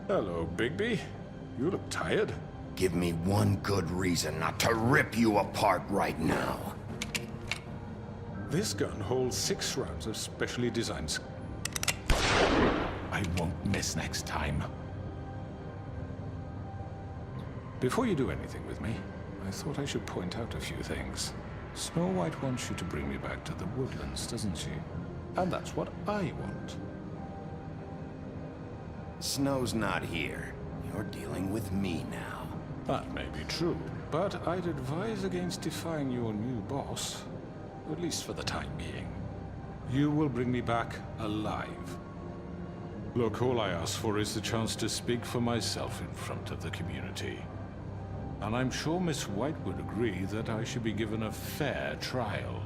Hello, Bigby. You look tired. Give me one good reason not to rip you apart right now. This gun holds 6 rounds of specially designed... I won't miss next time. Before you do anything with me, I thought I should point out a few things. Snow White wants you to bring me back to the woodlands, doesn't she? And that's what I want. Snow's not here. You're dealing with me now. That may be true, but I'd advise against defying your new boss. At least for the time being. You will bring me back alive. Look, all I ask for is the chance to speak for myself in front of the community. And I'm sure Miss White would agree that I should be given a fair trial.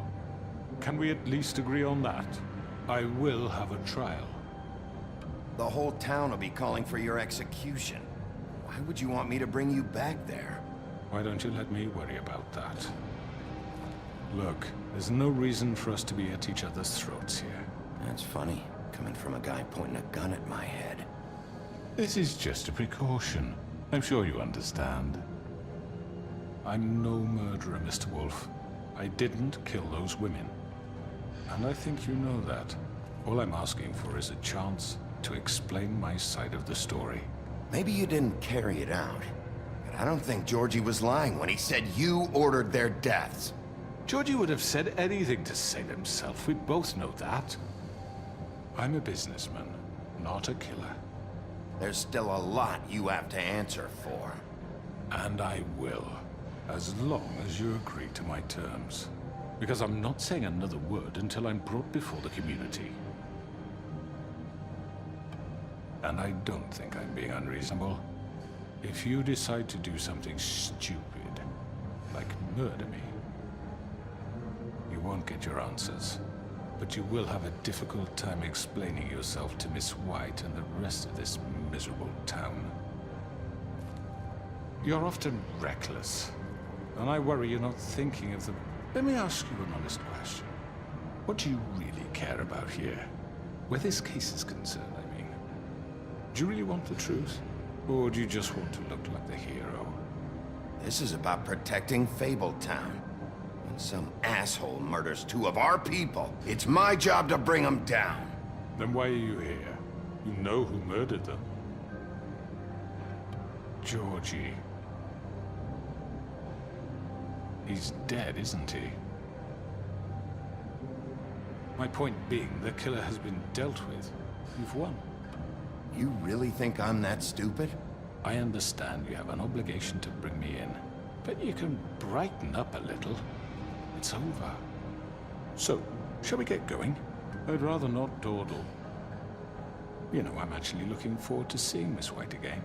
Can we at least agree on that? I will have a trial. The whole town will be calling for your execution. Why would you want me to bring you back there? Why don't you let me worry about that? Look, there's no reason for us to be at each other's throats here. That's funny, coming from a guy pointing a gun at my head. This is just a precaution. I'm sure you understand. I'm no murderer, Mr. Wolf. I didn't kill those women. And I think you know that. All I'm asking for is a chance to explain my side of the story. Maybe you didn't carry it out, but I don't think Georgie was lying when he said you ordered their deaths. Georgie would have said anything to save himself. We both know that. I'm a businessman, not a killer. There's still a lot you have to answer for. And I will, as long as you agree to my terms. Because I'm not saying another word until I'm brought before the community. And I don't think I'm being unreasonable. If you decide to do something stupid, like murder me, you won't get your answers. But you will have a difficult time explaining yourself to Miss White and the rest of this miserable town. You're often reckless, and I worry you're not thinking of the... Let me ask you an honest question. What do you really care about here? Where this case is concerned, I mean. Do you really want the truth? Or do you just want to look like the hero? This is about protecting Fabletown. When some asshole murders 2 of our people, it's my job to bring them down. Then why are you here? You know who murdered them. Georgie. He's dead, isn't he? My point being, the killer has been dealt with. You've won. You really think I'm that stupid? I understand you have an obligation to bring me in, but you can brighten up a little. It's over. So, shall we get going? I'd rather not dawdle. You know, I'm actually looking forward to seeing Miss White again.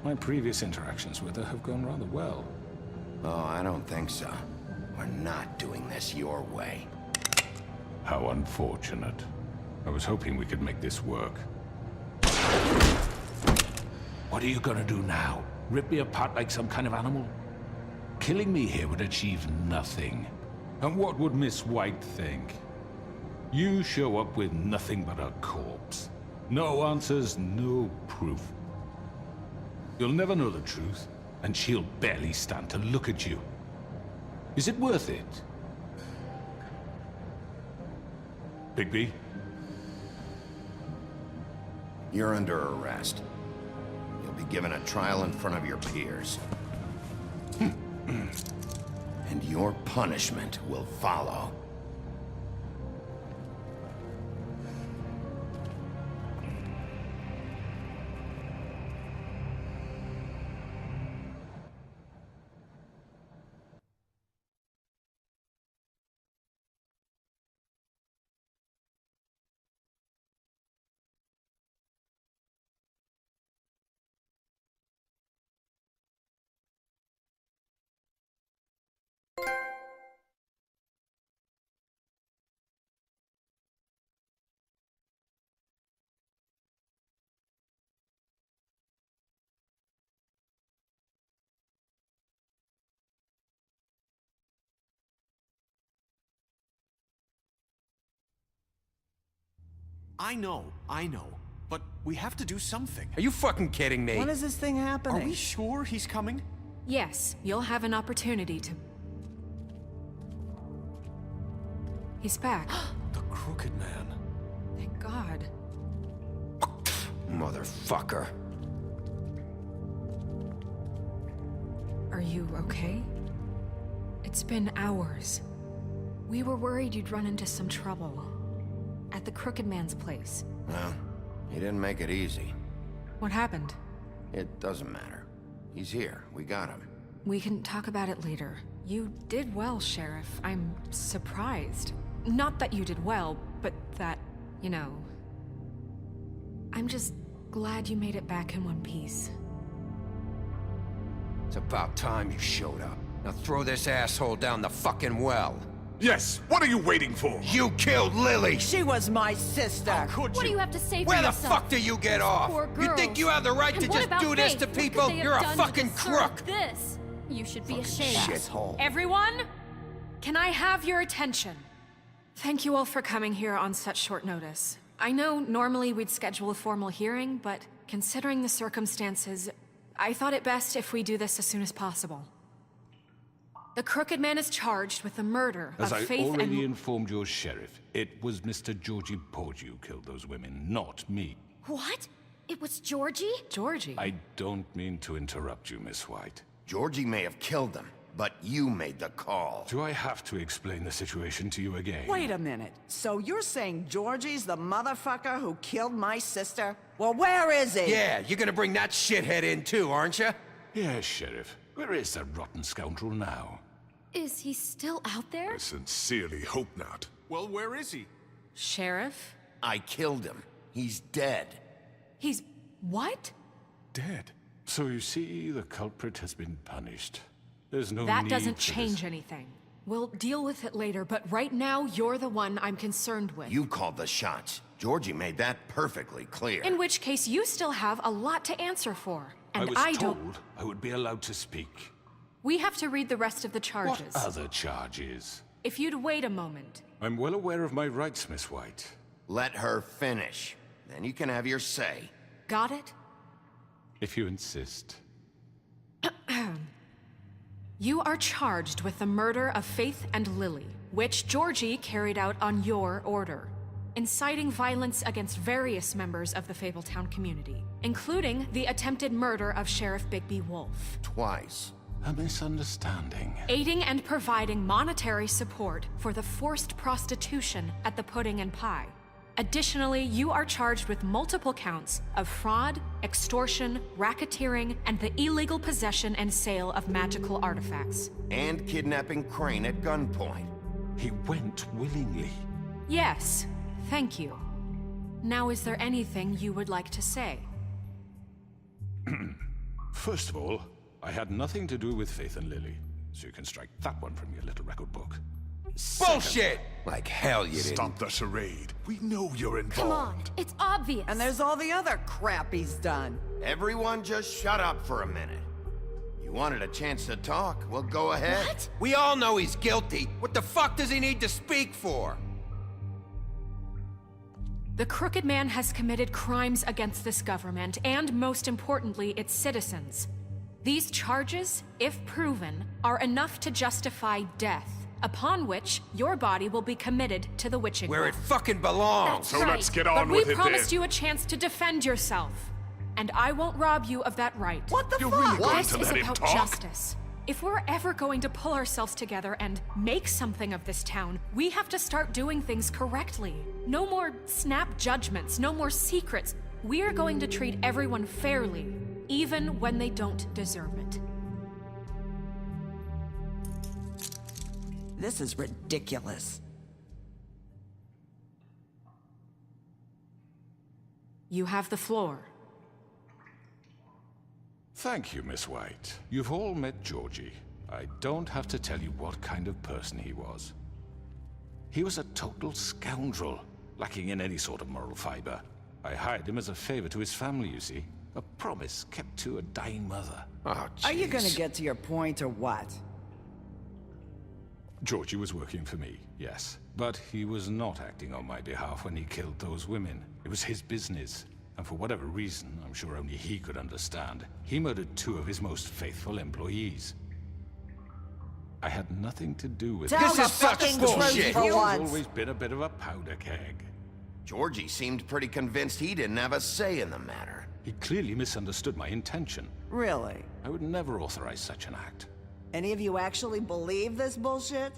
My previous interactions with her have gone rather well. Oh, I don't think so. We're not doing this your way. How unfortunate. I was hoping we could make this work. What are you gonna do now? Rip me apart like some kind of animal? Killing me here would achieve nothing. And what would Miss White think? You show up with nothing but a corpse. No answers, no proof. You'll never know the truth, and she'll barely stand to look at you. Is it worth it? Bigby? You're under arrest. You'll be given a trial in front of your peers. And your punishment will follow. I know. but we have to do something. Are you fucking kidding me? When is this thing happening? Are we sure he's coming? Yes, you'll have an opportunity to... He's back. The Crooked Man. Thank God. Motherfucker. Are you okay? It's been hours. We were worried you'd run into some trouble. At the Crooked Man's place. Well, he didn't make it easy. What happened? It doesn't matter. He's here. We got him. We can talk about it later. You did well, Sheriff. I'm surprised. Not that you did well, but that, you know... I'm just glad you made it back in one piece. It's about time you showed up. Now throw this asshole down the fucking well. Yes, what are you waiting for? You killed Lily! She was my sister. How could What do you? you have to say for Where the yourself? fuck do you get off? Poor You girl. think you have the right And to what just about do this Faith? to What could people? they have You're a done to fucking deserve crook! This. You should be ashamed. Shithole. Everyone? Can I have your attention? Thank you all for coming here on such short notice. I know normally we'd schedule a formal hearing, but considering the circumstances, I thought it best if we do this as soon as possible. The Crooked Man is charged with the murder As of I Faith already and... informed your sheriff, it was Mr. Georgie Porgy who killed those women, not me. What? It was Georgie? Georgie? I don't mean to interrupt you, Miss White. Georgie may have killed them, but you made the call. Do I have to explain the situation to you again? Wait a minute. So you're saying Georgie's the motherfucker who killed my sister? Well, where is he? Yeah, you're gonna bring that shithead in too, aren't you? Yes, Sheriff. Where is that rotten scoundrel now? Is he still out there? I sincerely hope not. Well, where is he? Sheriff? I killed him. He's dead. He's... what? Dead. So you see, the culprit has been punished. There's no That need doesn't for change this. anything. We'll deal with it later, but right now, you're the one I'm concerned with. You called the shots. Georgie made that perfectly clear. In which case, you still have a lot to answer for. I And was I told don't... I would be allowed to speak. We have to read the rest of the What charges. other charges? If you'd wait a moment. I'm well aware of my rights, Miss White. Let her finish. Then you can have your say. Got it? If you insist. You are charged with the murder of Faith and Lily, which Georgie carried out on your order, inciting violence against various members of the Fabletown community, including the attempted murder of Sheriff Bigby Wolf, Twice. A misunderstanding. aiding and providing monetary support for the forced prostitution at the Pudding and Pie. Additionally, you are charged with multiple counts of fraud, extortion, racketeering, and the illegal possession and sale of magical artifacts. And kidnapping Crane at gunpoint. He went willingly. Yes, thank you. Now, is there anything you would like to say? First of all, I had nothing to do with Faith and Lily, so you can strike that one from your little record book. Bullshit! Like hell you didn't. Stop the charade. We know you're involved. Come on, it's obvious. And there's all the other crap he's done. Everyone just shut up for a minute. You wanted a chance to talk, well go ahead. What? We all know he's guilty. What the fuck does he need to speak for? The Crooked Man has committed crimes against this government, and most importantly, its citizens. These charges, if proven, are enough to justify death, upon which your body will be committed to the witching Where well. it fucking belongs. So Right. let's get But on we with it promised then. you a chance to defend yourself, and I won't rob you of that right. What the You're fuck? really going This to is let him about talk? justice. If we're ever going to pull ourselves together and make something of this town, we have to start doing things correctly. No more snap judgments, no more secrets. We're going to treat everyone fairly, even when they don't deserve it. This is ridiculous. You have the floor. Thank you, Miss White. You've all met Georgie. I don't have to tell you what kind of person he was. He was a total scoundrel, lacking in any sort of moral fiber. I hired him as a favor to his family, you see. A promise kept to a dying mother. Oh, Are you gonna jeez. get to your point or what? Georgie was working for me, yes. But he was not acting on my behalf when he killed those women. It was his business. And for whatever reason, I'm sure only he could understand, he murdered 2 of his most faithful employees. I had nothing to do with Tell it. the is such fucking bullshit. truth for He's once. always been a bit of a powder keg. Georgie seemed pretty convinced he didn't have a say in the matter. He clearly misunderstood my intention. Really? I would never authorize such an act. Any of you actually believe this bullshit?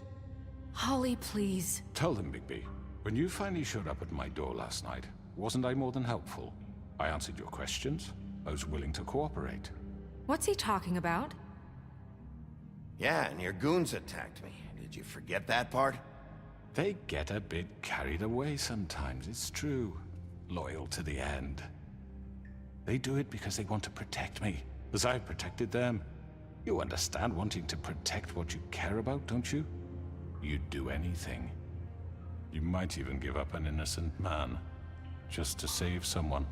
Holly, please. Tell them, Bigby, when you finally showed up at my door last night, wasn't I more than helpful? I answered your questions. I was willing to cooperate. What's he talking about? Yeah, and your goons attacked me. Did you forget that part? They get a bit carried away sometimes, it's true. Loyal to the end. They do it because they want to protect me, as I've protected them. You understand wanting to protect what you care about, don't you? You'd do anything. You might even give up an innocent man, just to save someone.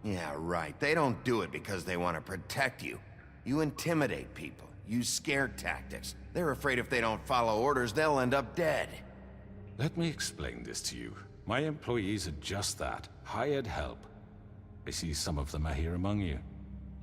Yeah, right. They don't do it because they want to protect you. You intimidate people, use scare tactics. They're afraid if they don't follow orders, they'll end up dead. Let me explain this to you. My employees are just that, hired help. I see some of them are here among you.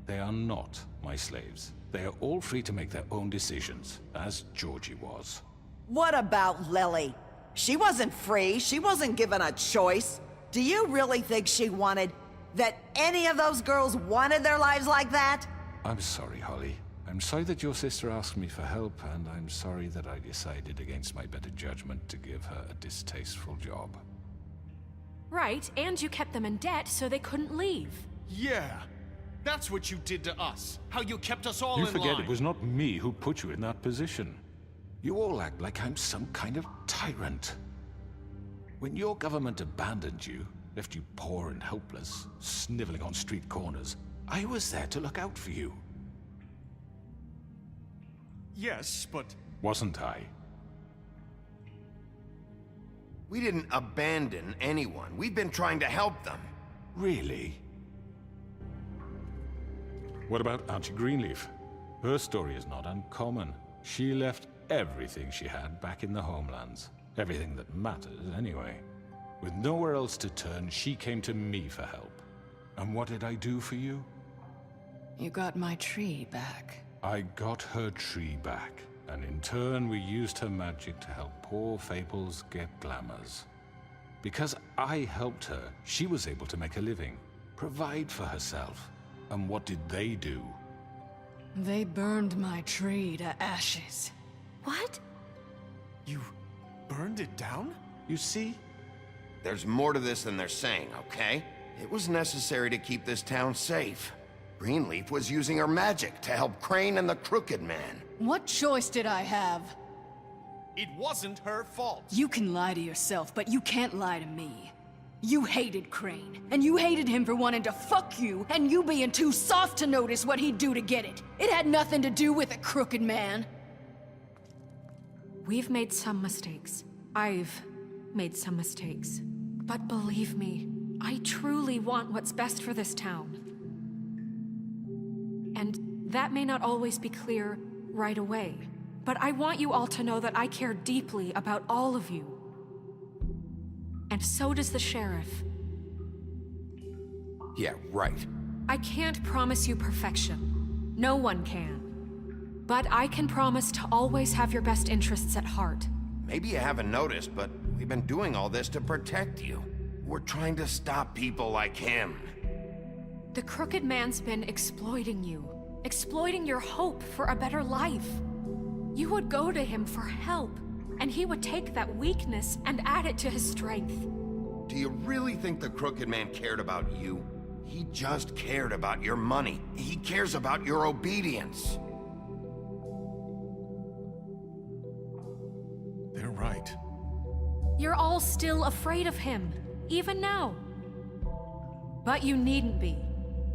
They are not my slaves. They are all free to make their own decisions, as Georgie was. What about Lily? She wasn't free. She wasn't given a choice. Do you really think she wanted... that any of those girls wanted their lives like that? I'm sorry, Holly. I'm sorry that your sister asked me for help, and I'm sorry that I decided against my better judgment to give her a distasteful job. Right, and you kept them in debt so they couldn't leave. Yeah. That's what you did to us. How you kept us all You in forget line. it was not me who put you in that position. You all act like I'm some kind of tyrant. When your government abandoned you, left you poor and helpless, sniveling on street corners, I was there to look out for you. Yes, but... Wasn't I? We didn't abandon anyone. We've been trying to help them. Really? What about Auntie Greenleaf? Her story is not uncommon. She left everything she had back in the homelands. Everything that matters, anyway. With nowhere else to turn, she came to me for help. And what did I do for you? You got my tree back. I got her tree back, and in turn we used her magic to help poor Fables get glamours. Because I helped her, she was able to make a living, provide for herself. And what did they do? They burned my tree to ashes. What? You burned it down? You see? There's more to this than they're saying, okay? It was necessary to keep this town safe. Greenleaf was using her magic to help Crane and the Crooked Man. What choice did I have? It wasn't her fault. You can lie to yourself, but you can't lie to me. You hated Crane, and you hated him for wanting to fuck you, and you being too soft to notice what he'd do to get it. It had nothing to do with a Crooked Man. We've made some mistakes. I've made some mistakes. But believe me, I truly want what's best for this town. And that may not always be clear right away. But I want you all to know that I care deeply about all of you. And so does the sheriff. Yeah, right. I can't promise you perfection. No one can. But I can promise to always have your best interests at heart. Maybe you haven't noticed, but we've been doing all this to protect you. We're trying to stop people like him. The Crooked Man's been exploiting you. Exploiting your hope for a better life. You would go to him for help, and he would take that weakness and add it to his strength. Do you really think the Crooked Man cared about you? He just cared about your money. He cares about your obedience. They're right. You're all still afraid of him, even now. But you needn't be.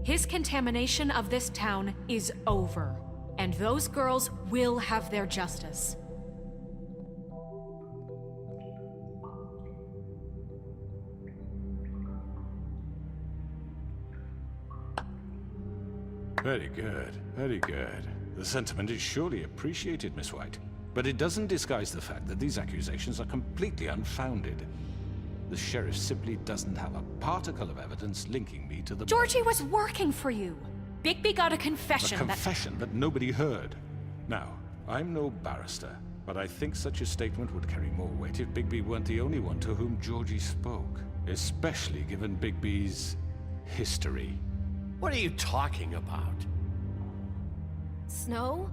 His contamination of this town is over, and those girls will have their justice. Very good, very good. The sentiment is surely appreciated, Miss White. But it doesn't disguise the fact that these accusations are completely unfounded. The sheriff simply doesn't have a particle of evidence linking me to the Georgie murders. was working for you. Bigby got a confession A confession that nobody heard. Now, I'm no barrister, but I think such a statement would carry more weight if Bigby weren't the only one to whom Georgie spoke. Especially given Bigby's history. What are you talking about? Snow?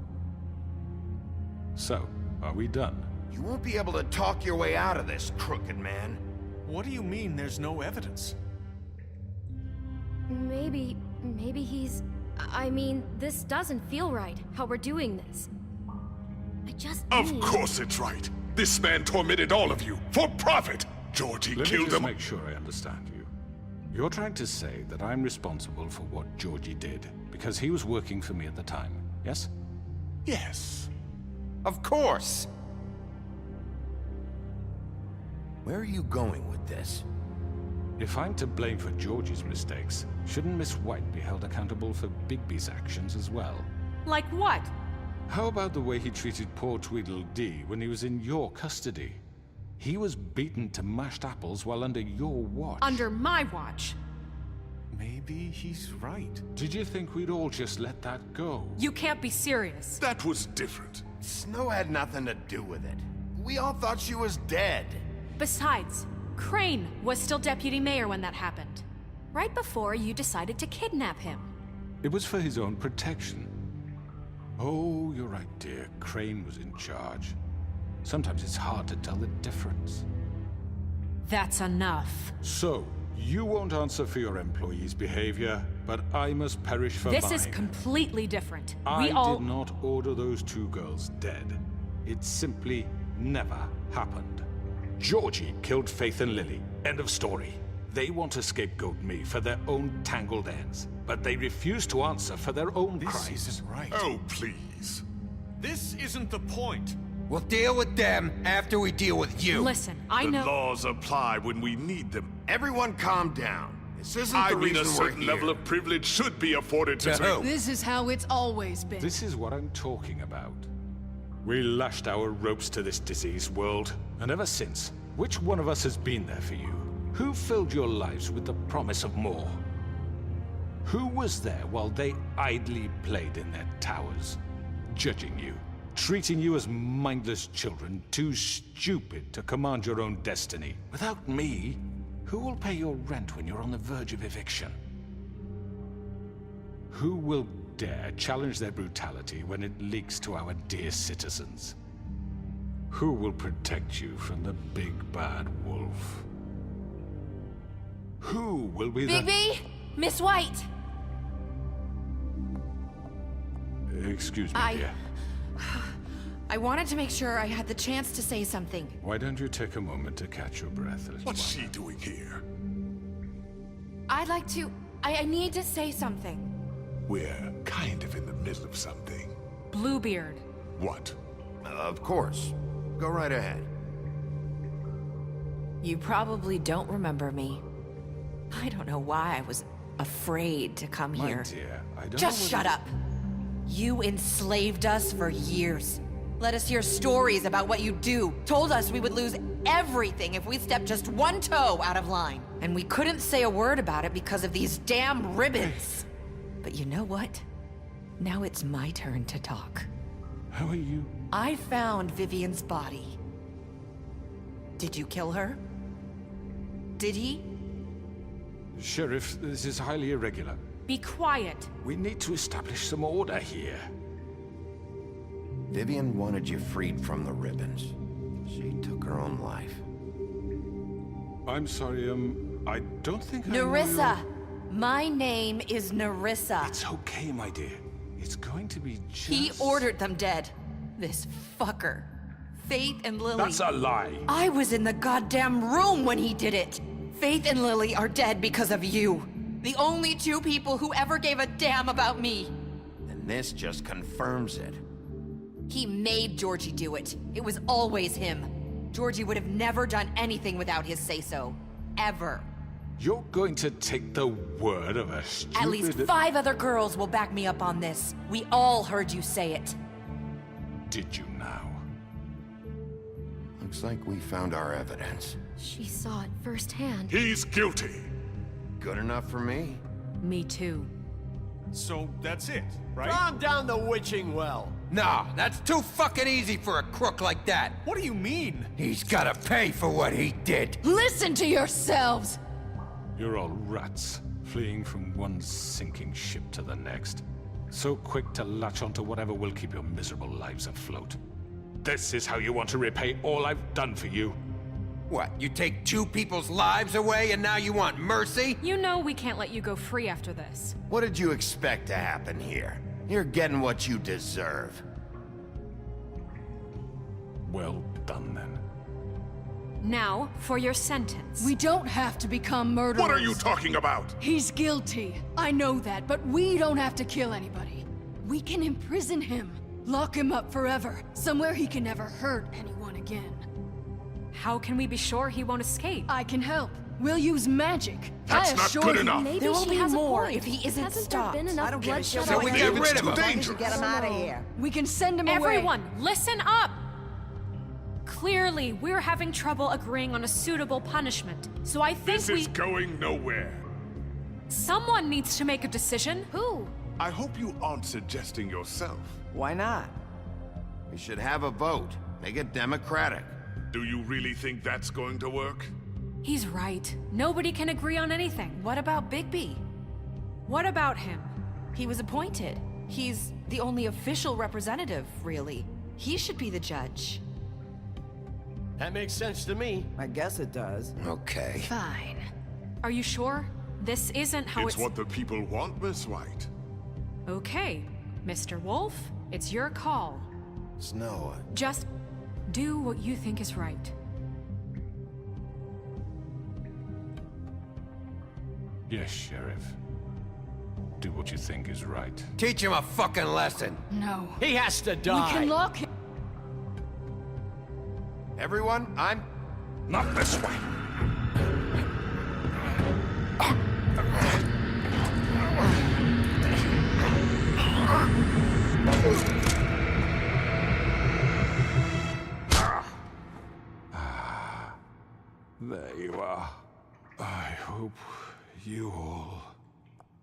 So, are we done? You won't be able to talk your way out of this, crooked man. What do you mean there's no evidence? Maybe he's... I mean, this doesn't feel right, how we're doing this. I just Of need... course it's right. This man tormented all of you for profit. Georgie Let me killed just him. make sure I understand you. You're trying to say that I'm responsible for what Georgie did because he was working for me at the time, yes? Yes. Of course! Where are you going with this? If I'm to blame for Georgie's mistakes, shouldn't Miss White be held accountable for Bigby's actions as well? Like what? How about the way he treated poor Tweedledee when he was in your custody? He was beaten to mashed apples while under your watch. Under my watch. Maybe he's right. Did you think we'd all just let that go? You can't be serious. That was different. Snow had nothing to do with it. We all thought she was dead. Besides, Crane was still deputy mayor when that happened. Right before you decided to kidnap him. It was for his own protection. Oh, you're right, dear. Crane was in charge. Sometimes it's hard to tell the difference. That's enough. So, you won't answer for your employees' behavior, but I must perish for mine. This is completely different. I We all... did not order those two girls dead. It simply never happened. Georgie killed Faith and Lily. End of story. They want to scapegoat me for their own tangled ends, but they refuse to answer for their own This crimes. isn't right. Oh, please. This isn't the point. We'll deal with them after we deal with you. Listen, I The know... laws apply when we need them. Everyone calm down. This isn't I the mean, reason a we're certain here. level of privilege should be afforded to To who? This is how it's always been. This is what I'm talking about. We lashed our ropes to this diseased world, and ever since, which one of us has been there for you? Who filled your lives with the promise of more? Who was there while they idly played in their towers, judging you, treating you as mindless children, too stupid to command your own destiny? Without me, who will pay your rent when you're on the verge of eviction? Who will dare challenge their brutality when it leaks to our dear citizens? Who will protect you from the big bad wolf? Who will be Bigby! Miss White! Excuse me, dear. I wanted to make sure I had the chance to say something. Why don't you take a moment to catch your breath a little What's while? she doing here? I'd like to... I need to say something. We're kind of in the middle of something. Bluebeard. What? Of course. Go right ahead. You probably don't remember me. I don't know why I was afraid to come My here. dear, I don't Just know shut up! You enslaved us for years. Let us hear stories about what you do. Told us we would lose everything if we stepped just one toe out of line. And we couldn't say a word about it because of these damn ribbons. But you know what? Now it's my turn to talk. How are you? I found Vivian's body. Did you kill her? Did he? Sheriff, this is highly irregular. Be quiet. We need to establish some order here. Vivian wanted you freed from the ribbons. She took her own life. I'm sorry, I don't think I know Nerissa! your- My name is Nerissa. It's okay, my dear. It's going to be just... He ordered them dead. This fucker. Faith and Lily. That's a lie. I was in the goddamn room when he did it. Faith and Lily are dead because of you. The only two people who ever gave a damn about me. And this just confirms it. He made Georgie do it. It was always him. Georgie would have never done anything without his say-so. Ever. You're going to take the word of a stupid... At least 5 other girls will back me up on this. We all heard you say it. Did you now? Looks like we found our evidence. She saw it firsthand. He's guilty. Good enough for me. Me too. So that's it, right? Calm down the witching well. Nah, that's too fucking easy for a crook like that. What do you mean? He's gotta pay for what he did. Listen to yourselves! You're all rats, fleeing from one sinking ship to the next. So quick to latch onto whatever will keep your miserable lives afloat. This is how you want to repay all I've done for you? What, you take two people's lives away and now you want mercy? You know we can't let you go free after this. What did you expect to happen here? You're getting what you deserve. Well done, then. Now, for your sentence. We don't have to become murderers. What are you talking about? He's guilty. I know that, but we don't have to kill anybody. We can imprison him. Lock him up forever. Somewhere he can never hurt anyone again. How can we be sure he won't escape? I can help. We'll use magic. That's I not assure good you. enough. Maybe There will she be has more a point. if he isn't Hasn't stopped. there been I enough don't give a bloodshed shit So what we you get do. rid of him. Too As long as you dangerous. get him out of here. We can send him away. Everyone, listen up! Clearly, we're having trouble agreeing on a suitable punishment, so I think This is going nowhere. someone needs to make a decision. Who? I hope you aren't suggesting yourself. Why not? We should have a vote. Make it democratic. Do you really think that's going to work? He's right. Nobody can agree on anything. What about Bigby? What about him? He was appointed. He's the only official representative, really. He should be the judge. That makes sense to me. I guess it does. Okay. Fine. Are you sure? This isn't how It's what the people want, Miss White. Okay, Mr. Wolf, it's your call. Snow, Just do what you think is right. Yes, Sheriff. Do what you think is right. Teach him a fucking lesson. No. He has to We die. can lock him. everyone, I'm... Not this way. There you are. I hope you all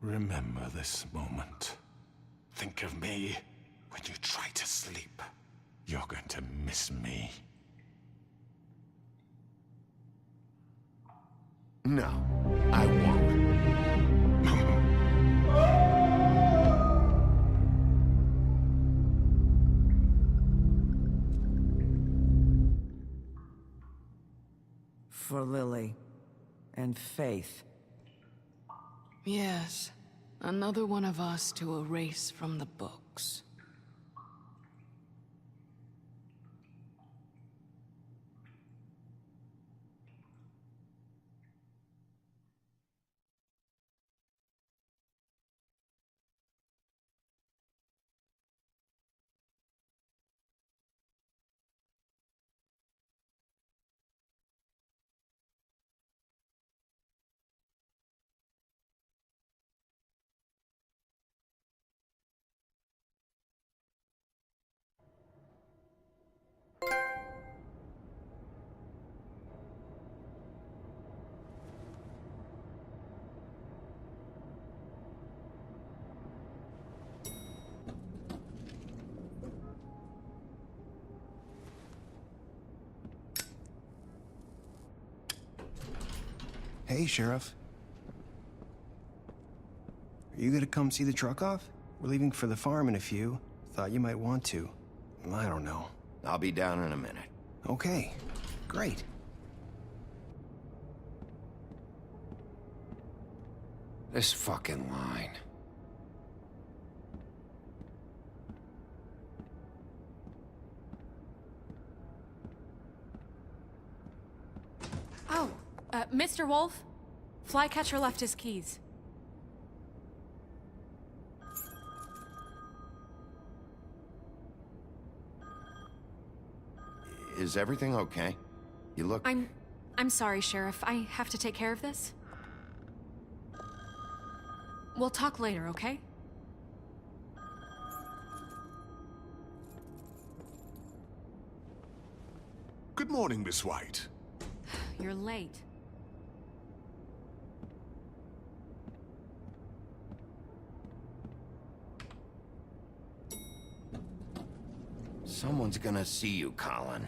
remember this moment. Think of me when you try to sleep. You're going to miss me. No, I won't. For Lily and Faith. Yes. Another one of us to erase from the books. Hey, Sheriff. Are you gonna come see the truck off? We're leaving for the farm in a few. Thought you might want to. I don't know. I'll be down in a minute. Okay, great. This fucking line. Oh, Mr. Wolf, Flycatcher left his keys. Is everything okay? You look... I'm sorry, Sheriff. I have to take care of this. We'll talk later, okay? Good morning, Miss White. You're late. Someone's gonna see you, Colin.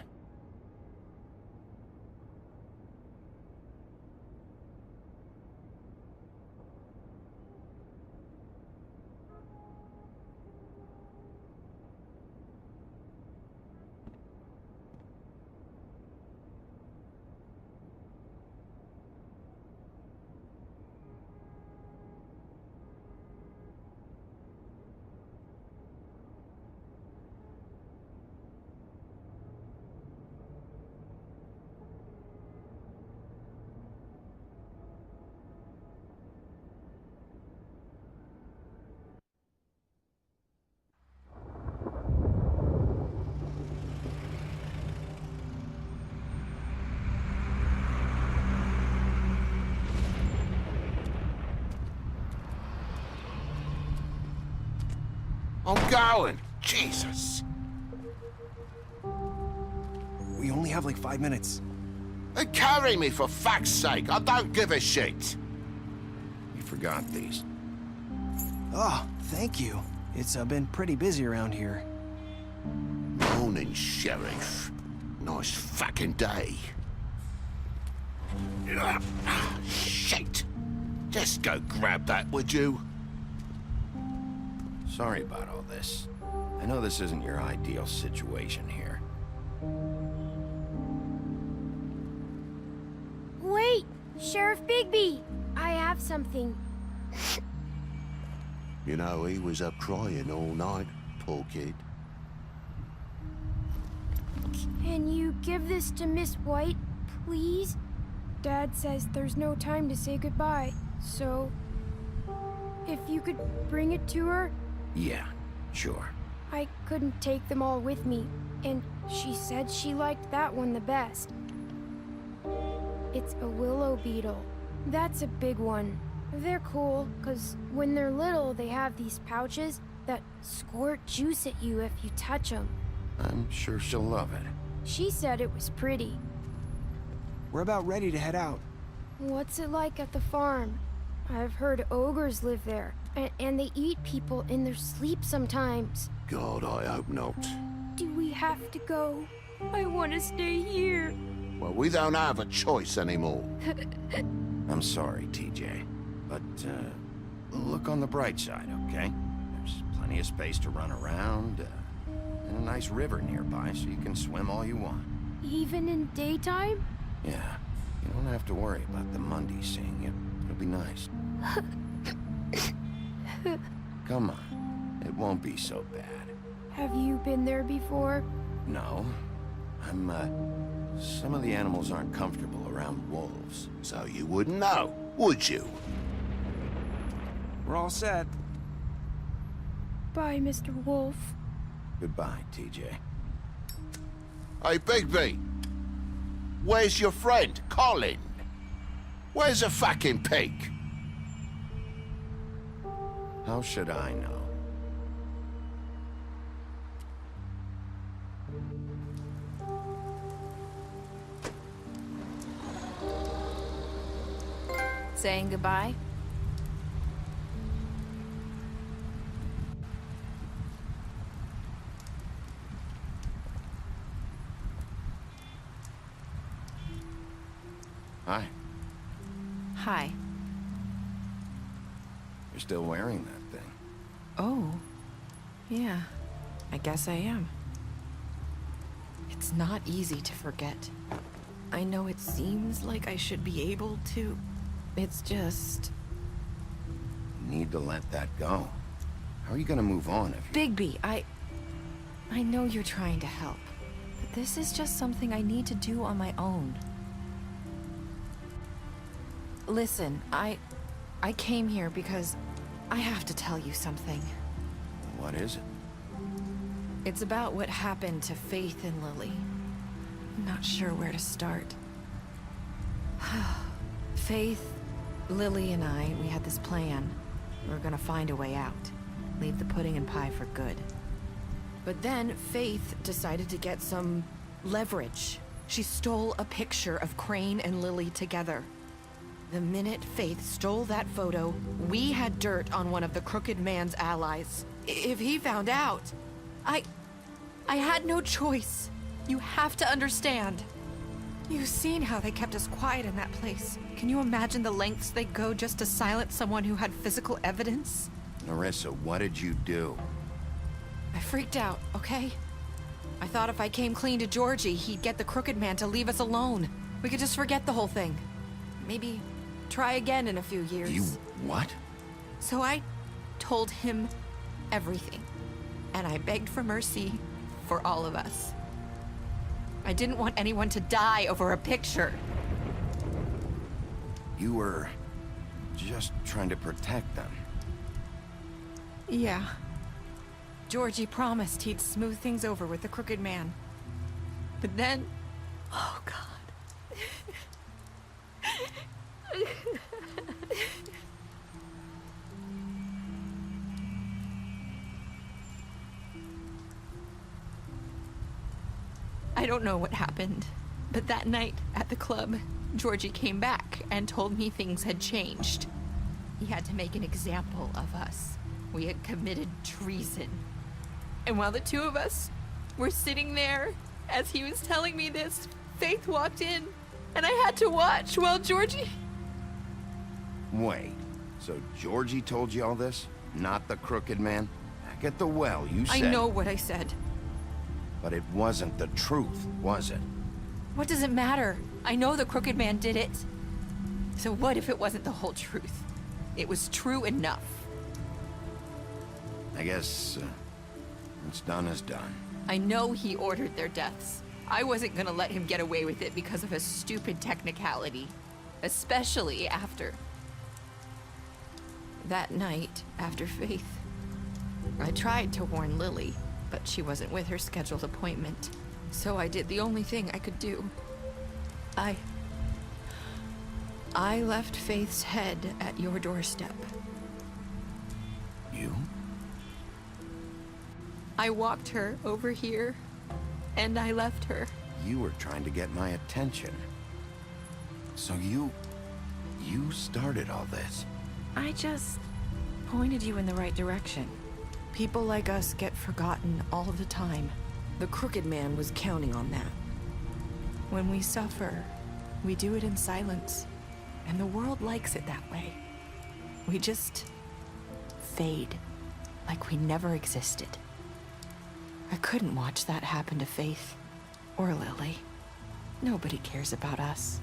I'm going! Jesus! We only have like 5 minutes. Then carry me, for fuck's sake! I don't give a shit! You forgot these. Oh, thank you. It's been pretty busy around here. Morning, Sheriff. Nice fucking day. Shit! Just go grab that, would you? Sorry about all this. I know this isn't your ideal situation here. Wait! Sheriff Bigby! I have something. You know, he was up crying all night, poor kid. Can you give this to Miss White, please? Dad says there's no time to say goodbye, so... if you could bring it to her? Yeah, sure. I couldn't take them all with me, and she said she liked that one the best. It's a willow beetle. That's a big one. They're cool, because when they're little, they have these pouches that squirt juice at you if you touch them. I'm sure she'll love it. She said it was pretty. We're about ready to head out. What's it like at the farm? I've heard ogres live there, and they eat people in their sleep sometimes. God, I hope not. Do we have to go? I want to stay here. Well, we don't have a choice anymore. I'm sorry, TJ. But, look on the bright side, okay? There's plenty of space to run around, and a nice river nearby, so you can swim all you want. Even in daytime? Yeah. You don't have to worry about the Mundies seeing you. It'll be nice. Come on. It won't be so bad. Have you been there before? No. Some of the animals aren't comfortable around wolves. So you wouldn't know, would you? We're all set. Bye, Mr. Wolf. Goodbye, TJ. Hey, Bigby! Where's your friend, Colin? Where's the fucking pig? How should I know? Saying goodbye? Hi. Hi. You're still wearing that thing. Oh. Yeah. I guess I am. It's not easy to forget. I know it seems like I should be able to. It's just... You need to let that go. How are you gonna move on if you... Bigby, I know you're trying to help. But this is just something I need to do on my own. Listen, I came here because I have to tell you something. What is it? It's about what happened to Faith and Lily. I'm not sure where to start. Faith, Lily, and we had this plan. We were gonna find a way out. Leave the pudding and pie for good. But then Faith decided to get some leverage. She stole a picture of Crane and Lily together. The minute Faith stole that photo, we had dirt on one of the Crooked Man's allies. If he found out, I had no choice. You have to understand. You've seen how they kept us quiet in that place. Can you imagine the lengths they'd go just to silence someone who had physical evidence? Nerissa, what did you do? I freaked out, okay? I thought if I came clean to Georgie, he'd get the Crooked Man to leave us alone. We could just forget the whole thing. Maybe try again in a few years. You what? So I told him everything. And I begged for mercy for all of us. I didn't want anyone to die over a picture. You were just trying to protect them. Yeah. Georgie promised he'd smooth things over with the Crooked Man. But then... Oh, God. I don't know what happened, but that night at the club, Georgie came back and told me things had changed. He had to make an example of us. We had committed treason. And while the two of us were sitting there, as he was telling me this, Faith walked in, and I had to watch while Georgie... Wait, so Georgie told you all this? Not the Crooked Man? Back at the well, you said... I know what I said. But it wasn't the truth, was it? What does it matter? I know the Crooked Man did it. So what if it wasn't the whole truth? It was true enough. I guess, what's done is done. I know he ordered their deaths. I wasn't gonna let him get away with it because of a stupid technicality. Especially after... that night, after Faith. I tried to warn Lily, but she wasn't with her scheduled appointment. So I did the only thing I could do. I left Faith's head at your doorstep. You? I walked her over here, and I left her. You were trying to get my attention. So you started all this. I just pointed you in the right direction. People like us get forgotten all the time. The Crooked Man was counting on that. When we suffer, we do it in silence. And the world likes it that way. We just fade, like we never existed. I couldn't watch that happen to Faith, or Lily. Nobody cares about us.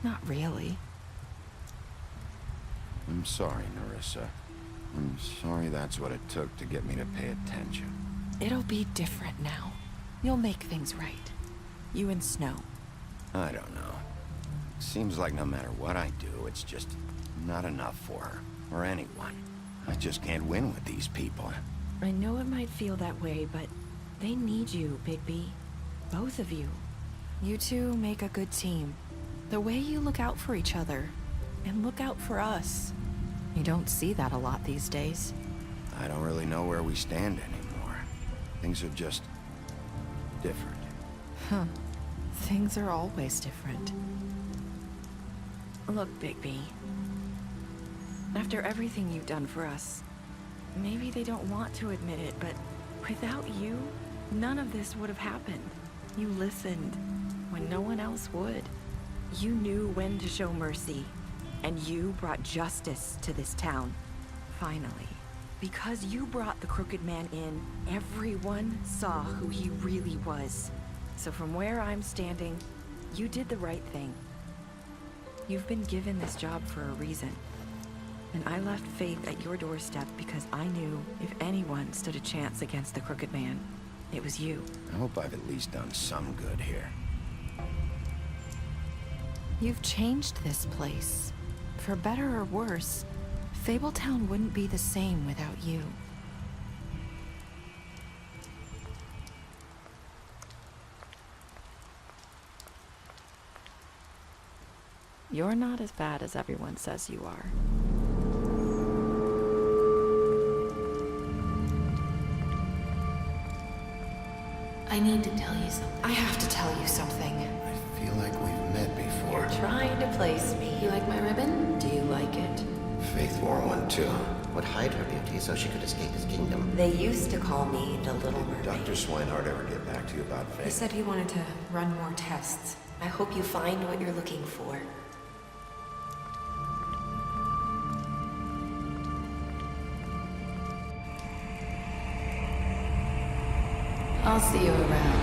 Not really. I'm sorry, Nerissa. I'm sorry that's what it took to get me to pay attention. It'll be different now. You'll make things right. You and Snow. I don't know. Seems like no matter what I do, it's just not enough for her, or anyone. I just can't win with these people. I know it might feel that way, but they need you, Bigby. Both of you. You two make a good team. The way you look out for each other, and look out for us. You don't see that a lot these days. I don't really know where we stand anymore. Things are just different. Huh. Things are always different. Look, Bigby. After everything you've done for us, maybe they don't want to admit it, but without you, none of this would have happened. You listened when no one else would. You knew when to show mercy, and you brought justice to this town. Finally. Because you brought the Crooked Man in, everyone saw who he really was. So from where I'm standing, you did the right thing. You've been given this job for a reason. And I left Faith at your doorstep because I knew if anyone stood a chance against the Crooked Man, it was you. I hope I've at least done some good here. You've changed this place. For better or worse, Fabletown wouldn't be the same without you. You're not as bad as everyone says you are. I I need to tell you something. I have to tell you something. I feel like we've met before. Trying to place me. You like my ribbon? Do you like it? Faith wore one too. Would hide her beauty so she could escape his kingdom. They used to call me the Little Did Mermaid. Dr. Swinehart ever get back to you about Faith? He said he wanted to run more tests. I hope you find what you're looking for. I'll see you around.